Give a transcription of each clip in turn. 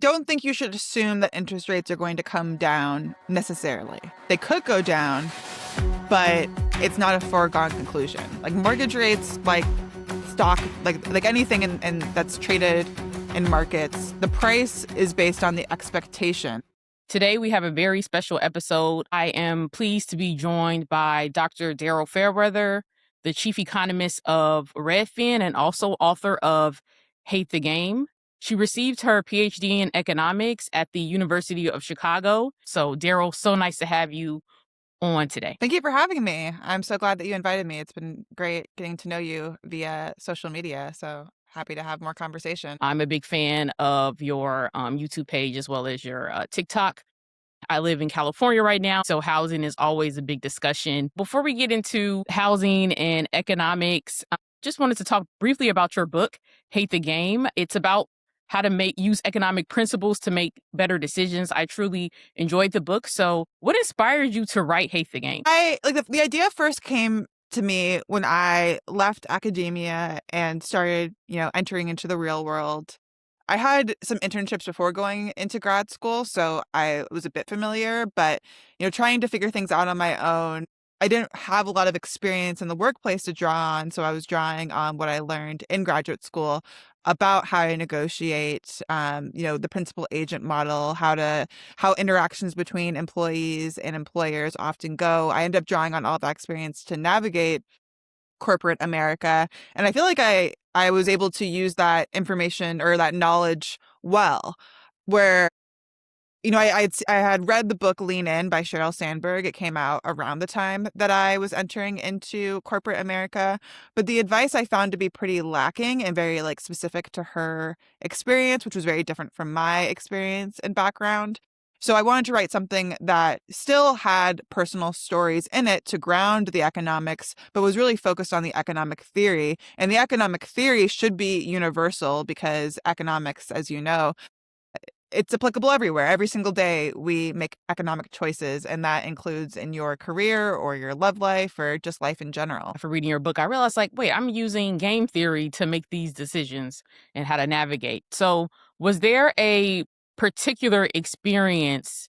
don't think you should assume that interest rates are going to come down necessarily. They could go down, but it's not a foregone conclusion. Like mortgage rates, like stock, like anything in that's traded in markets, the price is based on the expectation. Today, we have a very special episode. I am pleased to be joined by Dr. Daryl Fairweather, the chief economist of Redfin and also author of Hate the Game. She received her PhD in economics at the University of Chicago. So, Daryl, so nice to have you on today. Thank you for having me. I'm so glad that you invited me. It's been great getting to know you via social media. So happy to have more conversation. I'm a big fan of your YouTube page as well as your TikTok. I live in California right now, so housing is always a big discussion. Before we get into housing and economics, I just wanted to talk briefly about your book, Hate the Game. It's about how to use economic principles to make better decisions. I truly enjoyed the book. So what inspired you to write Hate the Game? The idea first came to me when I left academia and started, entering into the real world. I had some internships before going into grad school, so I was a bit familiar, but, trying to figure things out on my own, I didn't have a lot of experience in the workplace to draw on, so I was drawing on what I learned in graduate school about how to negotiate, the principal agent model, how interactions between employees and employers often go. I ended up drawing on all that experience to navigate corporate America. And I feel like I was able to use that information or that knowledge well, where, I had read the book Lean In by Sheryl Sandberg. It came out around the time that I was entering into corporate America. But the advice I found to be pretty lacking and very specific to her experience, which was very different from my experience and background. So I wanted to write something that still had personal stories in it to ground the economics, but was really focused on the economic theory. And the economic theory should be universal because economics, as you know, it's applicable everywhere. Every single day we make economic choices, and that includes in your career or your love life or just life in general. For reading your book, I realized wait, I'm using game theory to make these decisions and how to navigate. So was there a particular experience,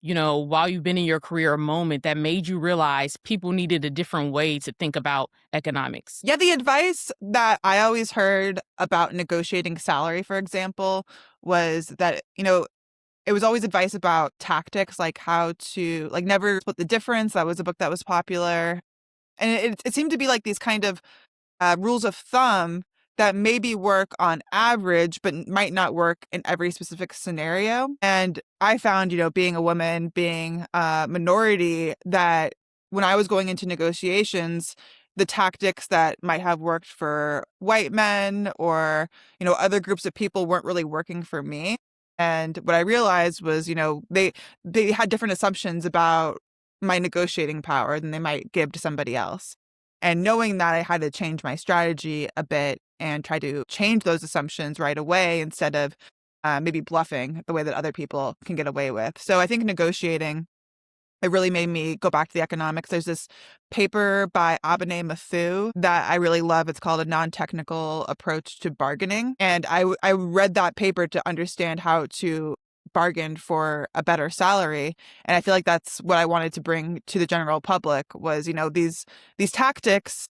while you've been in your career, a moment that made you realize people needed a different way to think about economics? Yeah, the advice that I always heard about negotiating salary, for example, was that, it was always advice about tactics, like how to, never split the difference. That was a book that was popular. And it seemed to be like these kind of rules of thumb that maybe work on average, but might not work in every specific scenario. And I found, being a woman, being a minority, that when I was going into negotiations, the tactics that might have worked for white men or, other groups of people weren't really working for me. And what I realized was, they had different assumptions about my negotiating power than they might give to somebody else. And knowing that, I had to change my strategy a bit and try to change those assumptions right away instead of maybe bluffing the way that other people can get away with. So I think negotiating, it really made me go back to the economics. There's this paper by Abene Mathieu that I really love. It's called A Non-Technical Approach to Bargaining. And I read that paper to understand how to bargain for a better salary. And I feel like that's what I wanted to bring to the general public was, these tactics,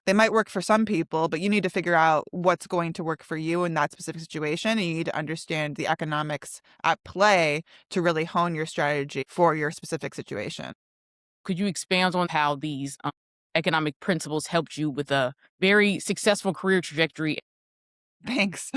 they might work for some people, but you need to figure out what's going to work for you in that specific situation. And you need to understand the economics at play to really hone your strategy for your specific situation. Could you expand on how these economic principles helped you with a very successful career trajectory? Thanks.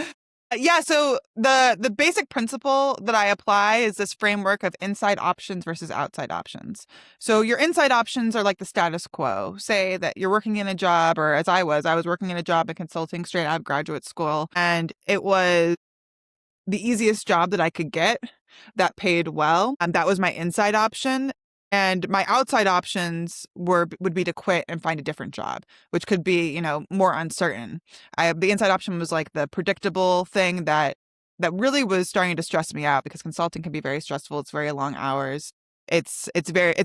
Yeah, so the basic principle that I apply is this framework of inside options versus outside options. So your inside options are like the status quo. Say that you're working in a job, or as I was working in a job in consulting straight out of graduate school, and it was the easiest job that I could get that paid well. And that was my inside option. And my outside options would be to quit and find a different job, which could be, more uncertain. The inside option was like the predictable thing that really was starting to stress me out because consulting can be very stressful. It's very long hours. It's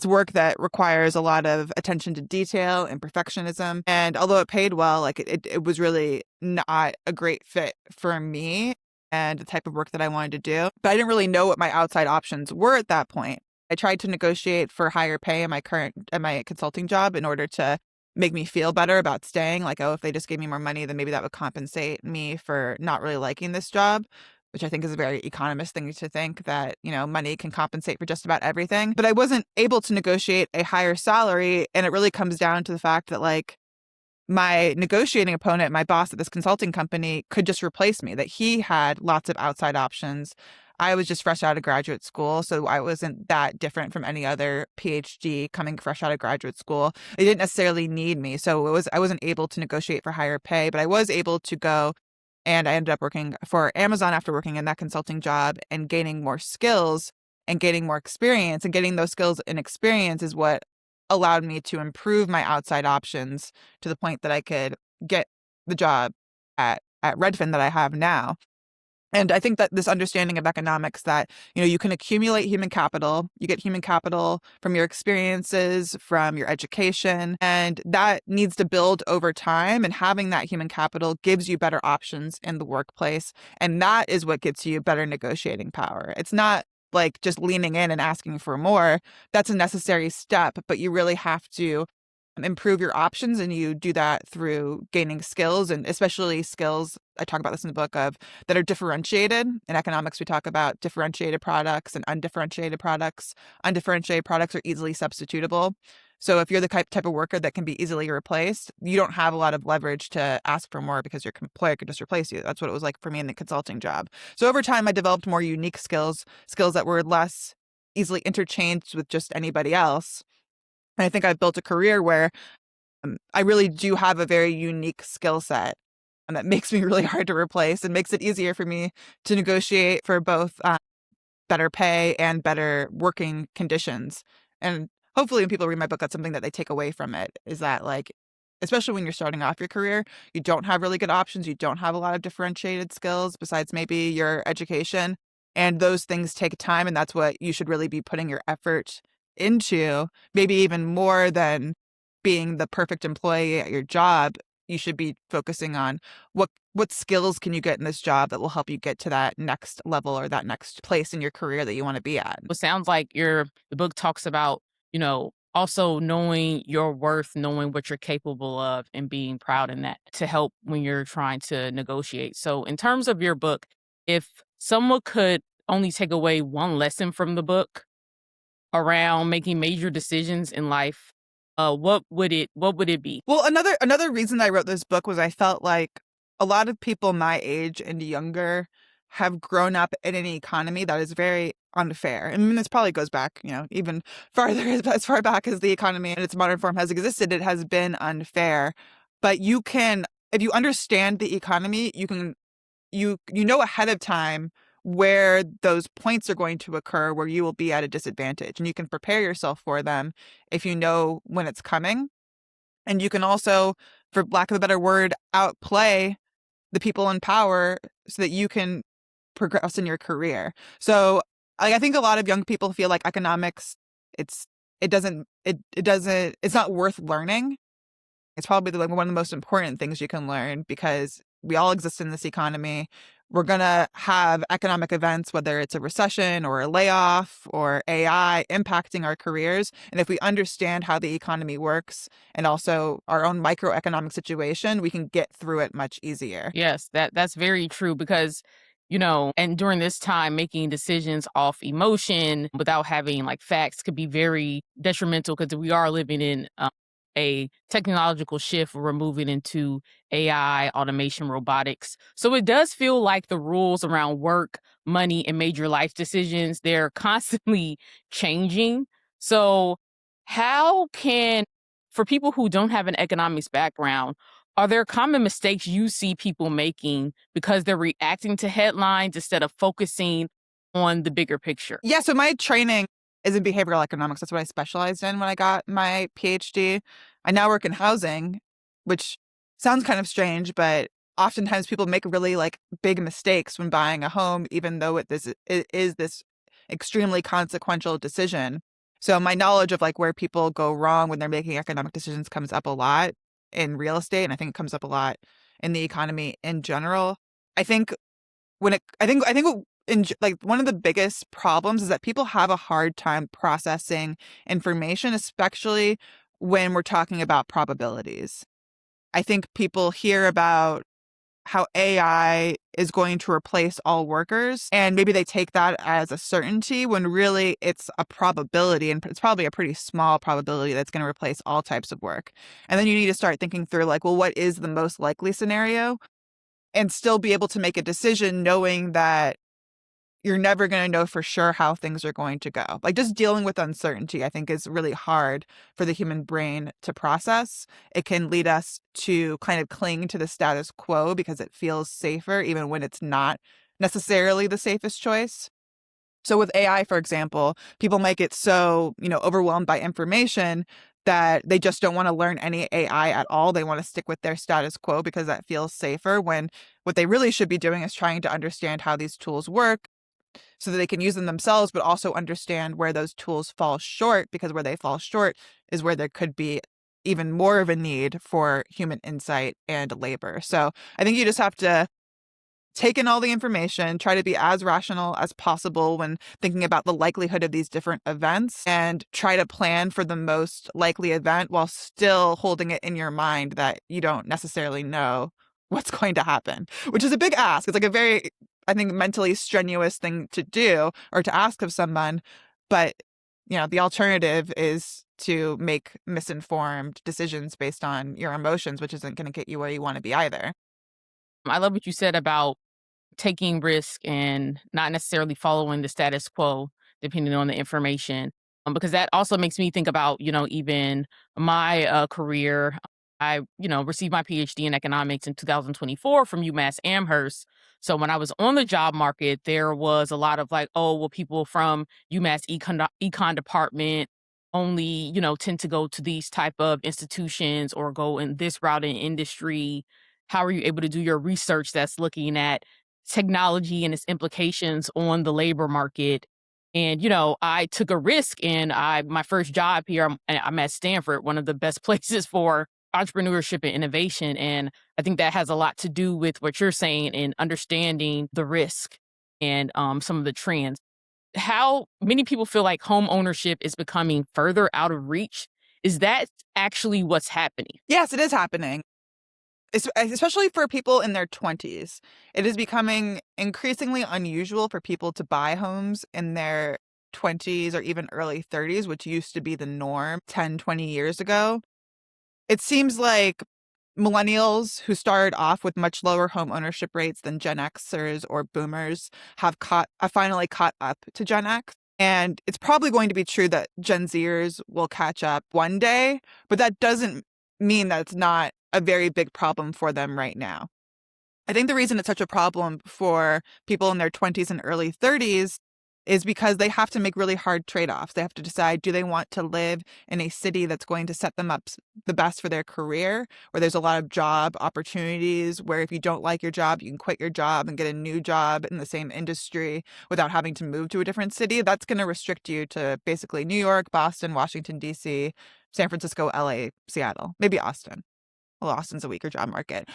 work that requires a lot of attention to detail and perfectionism. And although it paid well, it was really not a great fit for me. and the type of work that I wanted to do. But I didn't really know what my outside options were at that point. I tried to negotiate for higher pay in my consulting job in order to make me feel better about staying. Like, oh, if they just gave me more money, then maybe that would compensate me for not really liking this job, which I think is a very economist thing to think that, money can compensate for just about everything. But I wasn't able to negotiate a higher salary. And it really comes down to the fact that, like, my negotiating opponent, my boss at this consulting company, could just replace me, that he had lots of outside options. I was just fresh out of graduate school, so I wasn't that different from any other PhD coming fresh out of graduate school. They didn't necessarily need me, so I wasn't able to negotiate for higher pay, but I was able to go, and I ended up working for Amazon after working in that consulting job and gaining more skills and gaining more experience. And getting those skills and experience is what allowed me to improve my outside options to the point that I could get the job at Redfin that I have now. And I think that this understanding of economics, that, you can accumulate human capital, you get human capital from your experiences, from your education, and that needs to build over time. And having that human capital gives you better options in the workplace. And that is what gets you better negotiating power. It's not like just leaning in and asking for more. That's a necessary step, but you really have to improve your options, and you do that through gaining skills, and especially skills, I talk about this in the book, of that are differentiated. In economics, we talk about differentiated products and undifferentiated products. Undifferentiated products are easily substitutable. So if you're the type of worker that can be easily replaced, you don't have a lot of leverage to ask for more because your employer could just replace you. That's what it was like for me in the consulting job. So over time, I developed more unique skills that were less easily interchanged with just anybody else. And I think I've built a career where I really do have a very unique skill set, and that makes me really hard to replace and makes it easier for me to negotiate for both better pay and better working conditions. And hopefully when people read my book, that's something that they take away from it, is that, like, especially when you're starting off your career, you don't have really good options. You don't have a lot of differentiated skills besides maybe your education. And those things take time. And that's what you should really be putting your effort into, maybe even more than being the perfect employee at your job. You should be focusing on what skills can you get in this job that will help you get to that next level or that next place in your career that you want to be at. It sounds like the book talks about, also knowing your worth, knowing what you're capable of, and being proud in that to help when you're trying to negotiate. So, in terms of your book, if someone could only take away one lesson from the book around making major decisions in life, what would it be? Well, another reason I wrote this book was I felt like a lot of people my age and younger have grown up in an economy that is very unfair. I mean, this probably goes back, even farther, as far back as the economy in its modern form has existed. It has been unfair. But if you understand the economy, you know ahead of time where those points are going to occur where you will be at a disadvantage, and you can prepare yourself for them if you know when it's coming. And you can also, for lack of a better word, outplay the people in power so that you can progress in your career. So I think a lot of young people feel like economics, it's not worth learning. It's probably one of the most important things you can learn, because we all exist in this economy. We're going to have economic events, whether it's a recession or a layoff or AI, impacting our careers. And if we understand how the economy works and also our own microeconomic situation, we can get through it much easier. Yes, that's very true because, and during this time, making decisions off emotion without having like facts could be very detrimental because we are living in a technological shift. We're moving into AI, automation, robotics. So it does feel like the rules around work, money, and major life decisions, they're constantly changing. So for people who don't have an economics background, are there common mistakes you see people making because they're reacting to headlines instead of focusing on the bigger picture? Yeah, so my training is in behavioral economics. That's what I specialized in when I got my PhD. I now work in housing, which sounds kind of strange, but oftentimes people make really like big mistakes when buying a home, even though it is this extremely consequential decision. So my knowledge of like where people go wrong when they're making economic decisions comes up a lot in real estate, and I think it comes up a lot in the economy in general. I think like one of the biggest problems is that people have a hard time processing information, especially when we're talking about probabilities. I think people hear about how AI is going to replace all workers, and maybe they take that as a certainty when really it's a probability, and it's probably a pretty small probability that's going to replace all types of work. And then you need to start thinking through, like, well, what is the most likely scenario? And still be able to make a decision knowing that you're never going to know for sure how things are going to go. Like, just dealing with uncertainty, I think, is really hard for the human brain to process. It can lead us to kind of cling to the status quo because it feels safer, even when it's not necessarily the safest choice. So with AI, for example, people might get so, overwhelmed by information that they just don't want to learn any AI at all. They want to stick with their status quo because that feels safer, when what they really should be doing is trying to understand how these tools work so that they can use them themselves, but also understand where those tools fall short, because where they fall short is where there could be even more of a need for human insight and labor. So I think you just have to take in all the information, try to be as rational as possible when thinking about the likelihood of these different events, and try to plan for the most likely event while still holding it in your mind that you don't necessarily know what's going to happen, which is a big ask. It's like a very, I think, mentally strenuous thing to do or to ask of someone. But, the alternative is to make misinformed decisions based on your emotions, which isn't going to get you where you want to be either. I love what you said about taking risk and not necessarily following the status quo depending on the information. Because that also makes me think about, even my career. I, received my PhD in economics in 2024 from UMass Amherst. So when I was on the job market, there was a lot of like, oh, well, people from UMass econ department only, tend to go to these type of institutions or go in this route in industry. How are you able to do your research that's looking at technology and its implications on the labor market? And, I took a risk, and my first job here, I'm at Stanford, one of the best places for entrepreneurship and innovation. And I think that has a lot to do with what you're saying and understanding the risk and some of the trends. How many people feel like home ownership is becoming further out of reach? Is that actually what's happening? Yes, it is happening. Especially for people in their 20s. It is becoming increasingly unusual for people to buy homes in their 20s or even early 30s, which used to be the norm 10, 20 years ago. It seems like millennials who started off with much lower home ownership rates than Gen Xers or boomers have finally caught up to Gen X. And it's probably going to be true that Gen Zers will catch up one day, but that doesn't mean that it's not a very big problem for them right now. I think the reason it's such a problem for people in their 20s and early 30s is because they have to make really hard trade-offs. They have to decide, do they want to live in a city that's going to set them up the best for their career, where there's a lot of job opportunities, where if you don't like your job, you can quit your job and get a new job in the same industry without having to move to a different city. That's going to restrict you to basically New York, Boston, Washington, D.C., San Francisco, L.A., Seattle, maybe Austin. Well, Austin's a weaker job market.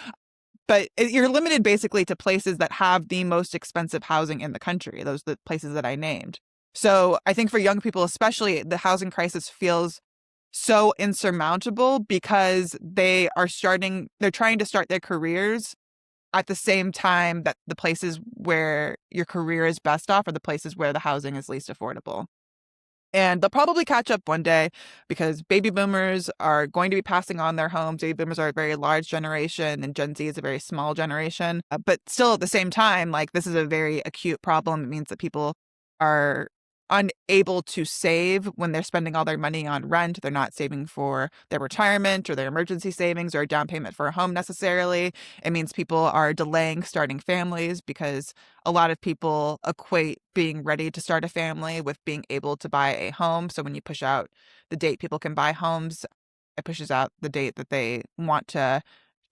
But you're limited basically to places that have the most expensive housing in the country. Those are the places that I named. So I think for young people, especially, the housing crisis feels so insurmountable because they're trying to start their careers at the same time that the places where your career is best off are the places where the housing is least affordable. And they'll probably catch up one day because baby boomers are going to be passing on their homes. Baby boomers are a very large generation and Gen Z is a very small generation. But still at the same time, like, this is a very acute problem. It means that people are unable to save when they're spending all their money on rent. They're not saving for their retirement or their emergency savings or a down payment for a home necessarily. It means people are delaying starting families because a lot of people equate being ready to start a family with being able to buy a home. So when you push out the date people can buy homes, it pushes out the date that they want to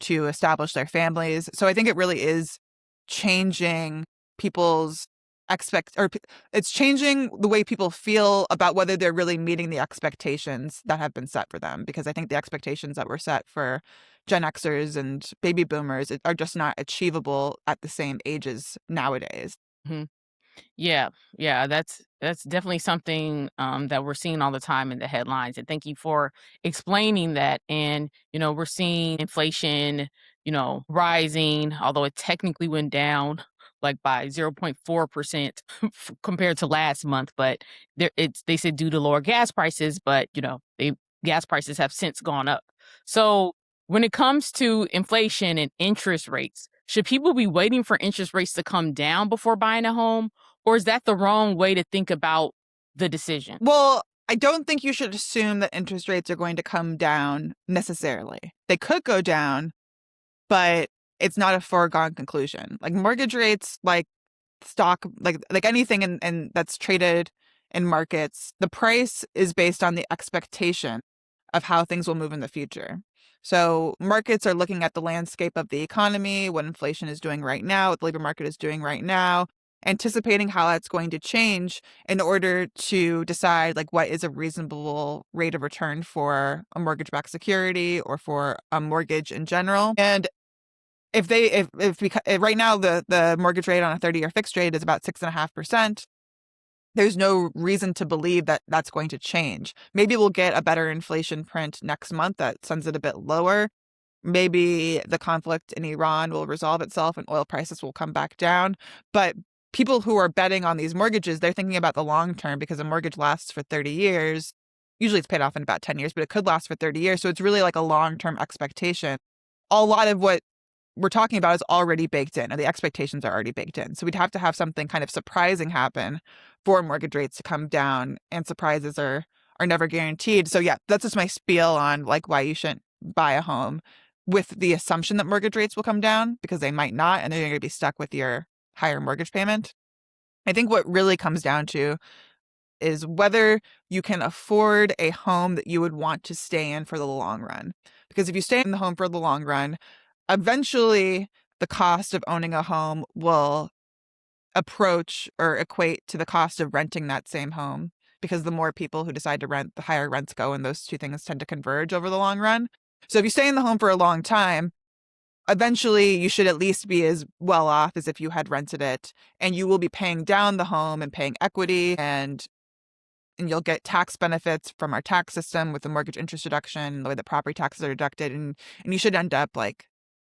establish their families. So I think it really is changing people's it's changing the way people feel about whether they're really meeting the expectations that have been set for them. Because I think the expectations that were set for Gen Xers and baby boomers are just not achievable at the same ages nowadays. Mhm. Yeah, yeah, that's definitely something that we're seeing all the time in the headlines. And thank you for explaining that. And we're seeing inflation, rising, although it technically went down like by 0.4% compared to last month. But they said due to lower gas prices, but they gas prices have since gone up. So when it comes to inflation and interest rates, should people be waiting for interest rates to come down before buying a home? Or is that the wrong way to think about the decision? Well, I don't think you should assume that interest rates are going to come down necessarily. They could go down, but it's not a foregone conclusion. Like mortgage rates, like stock, like anything in that's traded in markets, the price is based on the expectation of how things will move in the future. So markets are looking at the landscape of the economy, what inflation is doing right now, what the labor market is doing right now, anticipating how that's going to change in order to decide like what is a reasonable rate of return for a mortgage-backed security or for a mortgage in general. And if because right now the mortgage rate on a 30-year fixed rate is about 6.5%, there's no reason to believe that that's going to change. Maybe we'll get a better inflation print next month that sends it a bit lower. Maybe the conflict in Iran will resolve itself and oil prices will come back down. But people who are betting on these mortgages, they're thinking about the long term because a mortgage lasts for 30 years. Usually it's paid off in about 10 years, but it could last for 30 years. So it's really like a long term expectation. A lot of what we're talking about is already baked in, or the expectations are already baked in. So we'd have to have something kind of surprising happen for mortgage rates to come down, and surprises are never guaranteed. So yeah, that's just my spiel on like why you shouldn't buy a home with the assumption that mortgage rates will come down, because they might not, and then you're going to be stuck with your higher mortgage payment. I think what really comes down to is whether you can afford a home that you would want to stay in for the long run. Because if you stay in the home for the long run, eventually the cost of owning a home will approach or equate to the cost of renting that same home. Because the more people who decide to rent, the higher rents go, and those two things tend to converge over the long run. So if you stay in the home for a long time, eventually you should at least be as well off as if you had rented it, and you will be paying down the home and paying equity, and you'll get tax benefits from our tax system with the mortgage interest deduction, the way that property taxes are deducted, and you should end up like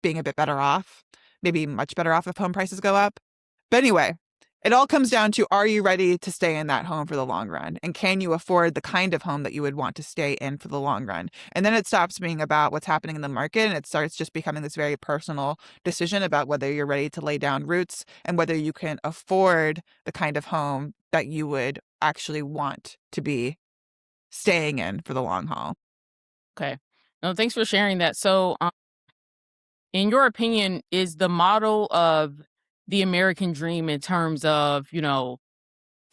being a bit better off, maybe much better off if home prices go up. But anyway, it all comes down to, are you ready to stay in that home for the long run? And can you afford the kind of home that you would want to stay in for the long run? And then it stops being about what's happening in the market, and it starts just becoming this very personal decision about whether you're ready to lay down roots and whether you can afford the kind of home that you would actually want to be staying in for the long haul. Okay. No, thanks for sharing that. So, in your opinion, is the model of the American dream in terms of,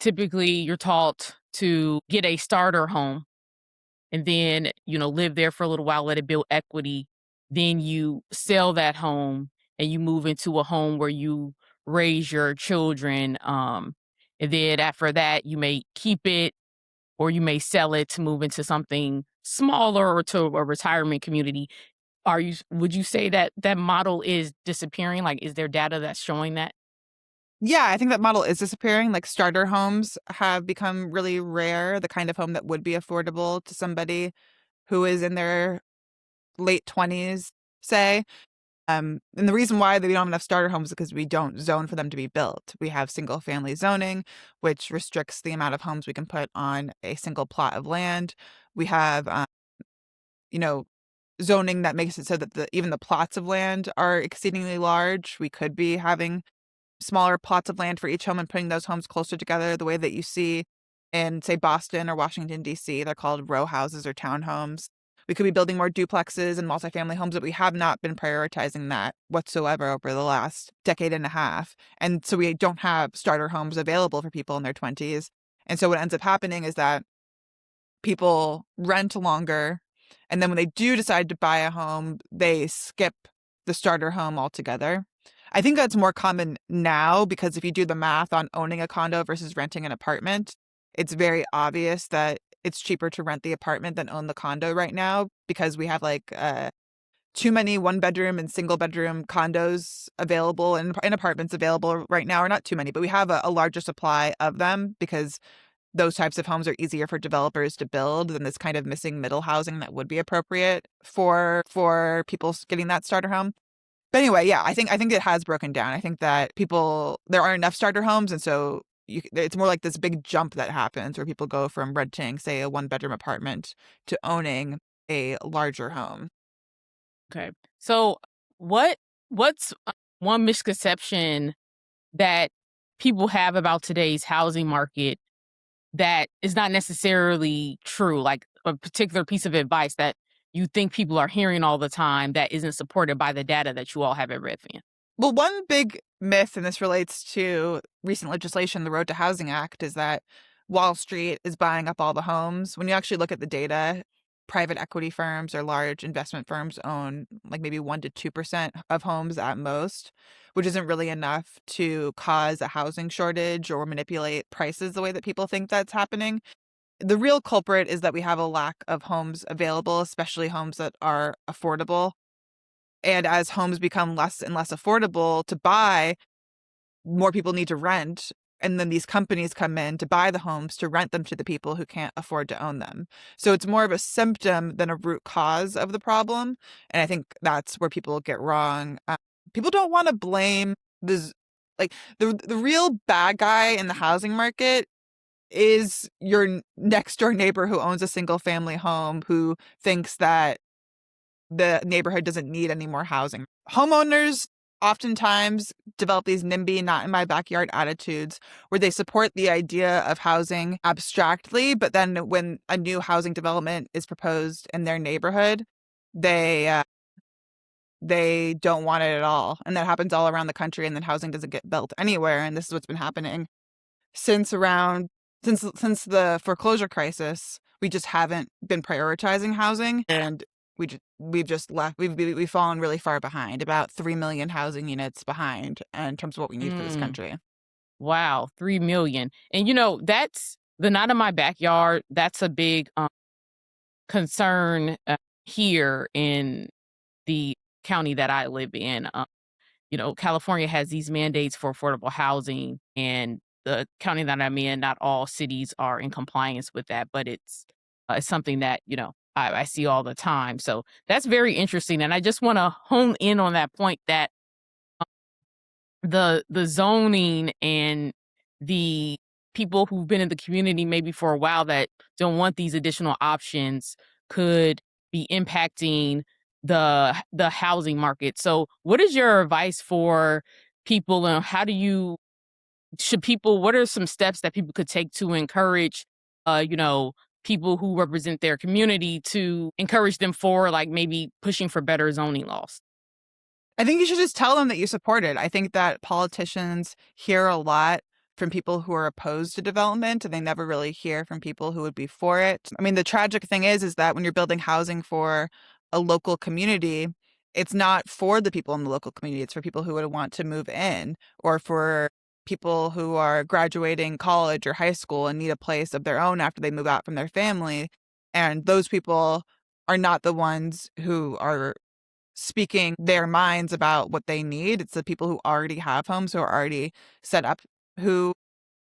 typically you're taught to get a starter home and then, live there for a little while, let it build equity. Then you sell that home and you move into a home where you raise your children. And then after that, you may keep it or you may sell it to move into something smaller or to a retirement community. Would you say that that model is disappearing? Like, is there data that's showing that? Yeah, I think that model is disappearing. Like starter homes have become really rare, the kind of home that would be affordable to somebody who is in their late 20s, say. And the reason why we don't have enough starter homes is because we don't zone for them to be built. We have single family zoning, which restricts the amount of homes we can put on a single plot of land. We have, you know, zoning that makes it so that even the plots of land are exceedingly large. We could be having smaller plots of land for each home and putting those homes closer together the way that you see in, say, Boston or Washington, D.C. They're called row houses or townhomes. We could be building more duplexes and multifamily homes, but we have not been prioritizing that whatsoever over the last decade and a half. And so we don't have starter homes available for people in their 20s. And so what ends up happening is that people rent longer. And then when they do decide to buy a home, they skip the starter home altogether. I think that's more common now because if you do the math on owning a condo versus renting an apartment, it's very obvious that it's cheaper to rent the apartment than own the condo right now because we have too many one bedroom and single bedroom condos available and apartments available right now, or not too many, but we have a larger supply of them because those types of homes are easier for developers to build than this kind of missing middle housing that would be appropriate for people getting that starter home. But anyway, yeah, I think it has broken down. I think that there aren't enough starter homes, and so it's more like this big jump that happens where people go from renting, say, a one bedroom apartment to owning a larger home. Okay. So what what's one misconception that people have about today's housing market that is not necessarily true, like a particular piece of advice that you think people are hearing all the time that isn't supported by the data that you all have at Redfin? Well, one big myth, and this relates to recent legislation, the Road to Housing Act, is that Wall Street is buying up all the homes. When you actually look at the data, private equity firms or large investment firms own like maybe 1 to 2% of homes at most, which isn't really enough to cause a housing shortage or manipulate prices the way that people think that's happening. The real culprit is that we have a lack of homes available, especially homes that are affordable. And as homes become less and less affordable to buy, more people need to rent. And then these companies come in to buy the homes to rent them to the people who can't afford to own them. So it's more of a symptom than a root cause of the problem. And I think that's where people get wrong. People don't want to blame this. Like the real bad guy in the housing market is your next door neighbor who owns a single family home who thinks that the neighborhood doesn't need any more housing. Homeowners oftentimes develop these NIMBY, not in my backyard attitudes, where they support the idea of housing abstractly, but then when a new housing development is proposed in their neighborhood, they uh, they don't want it at all, and that happens all around the country. And then housing doesn't get built anywhere, and this is what's been happening since around since the foreclosure crisis. We just haven't been prioritizing housing, and we've just left. We've fallen really far behind, about 3 million housing units behind in terms of what we need for this Mm, country. wow, 3 million, and that's the not in my backyard. That's a big concern here in the county that I live in. California has these mandates for affordable housing, and the county that I'm in, not all cities are in compliance with that, but it's something that I see all the time. So that's very interesting, and I just want to hone in on that point that the zoning and the people who've been in the community maybe for a while that don't want these additional options could be impacting the housing market. So what is your advice for people, and how do you should people what are some steps that people could take to encourage people who represent their community, to encourage them for like maybe pushing for better zoning laws? I think you should just tell them that you support it. I think that politicians hear a lot from people who are opposed to development, and they never really hear from people who would be for it. I mean, the tragic thing is that when you're building housing for a local community, it's not for the people in the local community. It's for people who would want to move in, or for people who are graduating college or high school and need a place of their own after they move out from their family. And those people are not the ones who are speaking their minds about what they need. It's the people who already have homes, who are already set up, who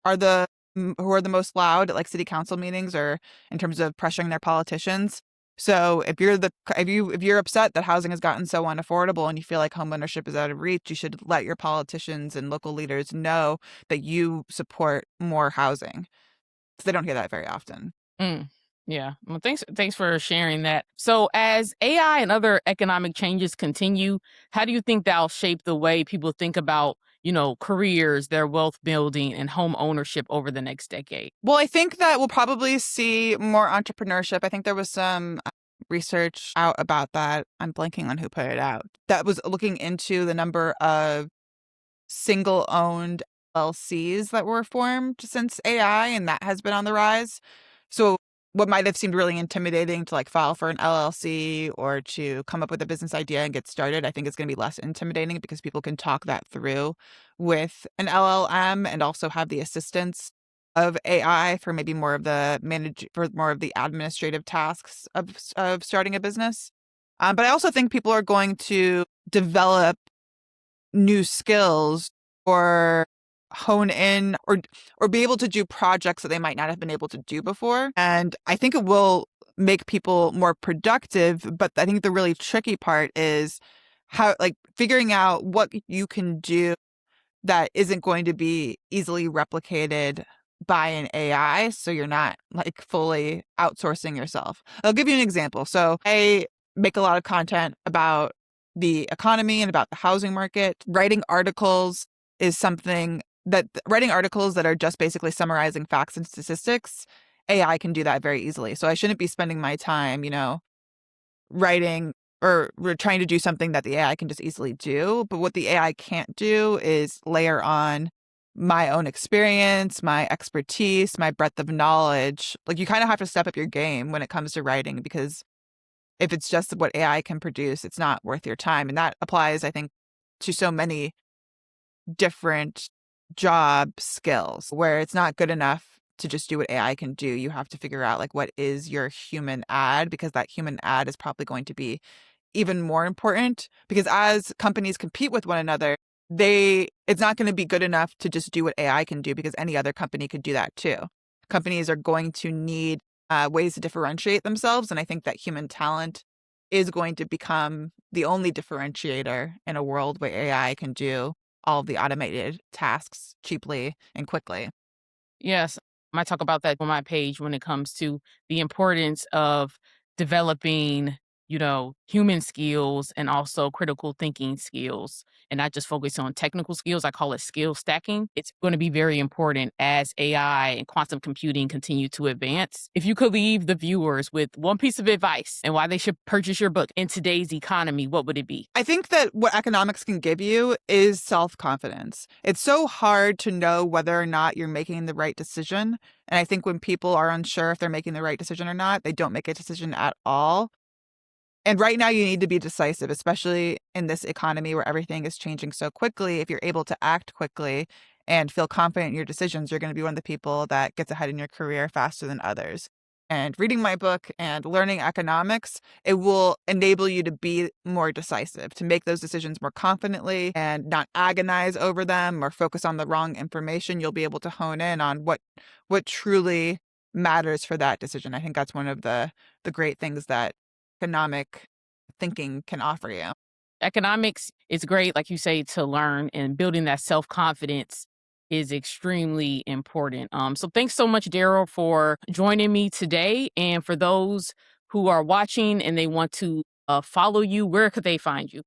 who are the most loud at like city council meetings or in terms of pressuring their politicians. So if you're upset that housing has gotten so unaffordable and you feel like homeownership is out of reach, you should let your politicians and local leaders know that you support more housing, because they don't hear that very often. Mm, yeah. Well, thanks for sharing that. So, as AI and other economic changes continue, how do you think that'll shape the way people think about, careers, their wealth building, and home ownership over the next decade? Well, I think that we'll probably see more entrepreneurship. I think there was some research out about that. I'm blanking on who put it out. That was looking into the number of single owned LLCs that were formed since AI, and that has been on the rise. So what might have seemed really intimidating to like file for an LLC or to come up with a business idea and get started, I think it's going to be less intimidating because people can talk that through with an LLM and also have the assistance of AI for maybe more of the more of the administrative tasks of starting a business. But I also think people are going to develop new skills or hone in or be able to do projects that they might not have been able to do before. And I think it will make people more productive, but I think the really tricky part is how like figuring out what you can do that isn't going to be easily replicated by an AI, so you're not like fully outsourcing yourself. I'll give you an example. So I make a lot of content about the economy and about the housing market. Writing articles is something that writing articles that are just basically summarizing facts and statistics, AI can do that very easily. So I shouldn't be spending my time, writing or we're trying to do something that the AI can just easily do. But what the AI can't do is layer on my own experience, my expertise, my breadth of knowledge. Like you kind of have to step up your game when it comes to writing because if it's just what AI can produce, it's not worth your time. And that applies, I think, to so many different job skills where it's not good enough to just do what AI can do. You have to figure out like what is your human ad because that human ad is probably going to be even more important because as companies compete with one another, it's not going to be good enough to just do what AI can do because any other company could do that too. Companies are going to need ways to differentiate themselves, and I think that human talent is going to become the only differentiator in a world where AI can do all of the automated tasks cheaply and quickly. Yes, I talk about that on my page when it comes to the importance of developing, human skills and also critical thinking skills and not just focus on technical skills. I call it skill stacking. It's going to be very important as AI and quantum computing continue to advance. If you could leave the viewers with one piece of advice and why they should purchase your book in today's economy, what would it be? I think that what economics can give you is self-confidence. It's so hard to know whether or not you're making the right decision. And I think when people are unsure if they're making the right decision or not, they don't make a decision at all. And right now, you need to be decisive, especially in this economy where everything is changing so quickly. If you're able to act quickly and feel confident in your decisions, you're going to be one of the people that gets ahead in your career faster than others. And reading my book and learning economics, it will enable you to be more decisive, to make those decisions more confidently and not agonize over them or focus on the wrong information. You'll be able to hone in on what truly matters for that decision. I think that's one of the great things that economic thinking can offer you. Economics is great, like you say, to learn, and building that self confidence is extremely important. So thanks so much, Daryl, for joining me today. And for those who are watching and they want to follow you, where could they find you?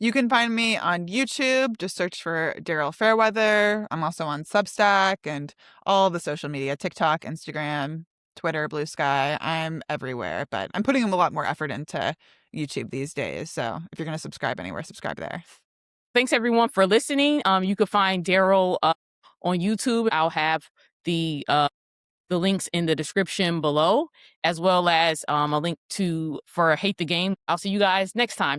You can find me on YouTube. Just search for Daryl Fairweather. I'm also on Substack and all the social media, TikTok, Instagram, Twitter, Blue Sky. I'm everywhere, but I'm putting a lot more effort into YouTube these days. So if you're going to subscribe anywhere, subscribe there. Thanks everyone for listening. You can find Daryl on YouTube. I'll have the links in the description below, as well as a link for Hate the Game. I'll see you guys next time.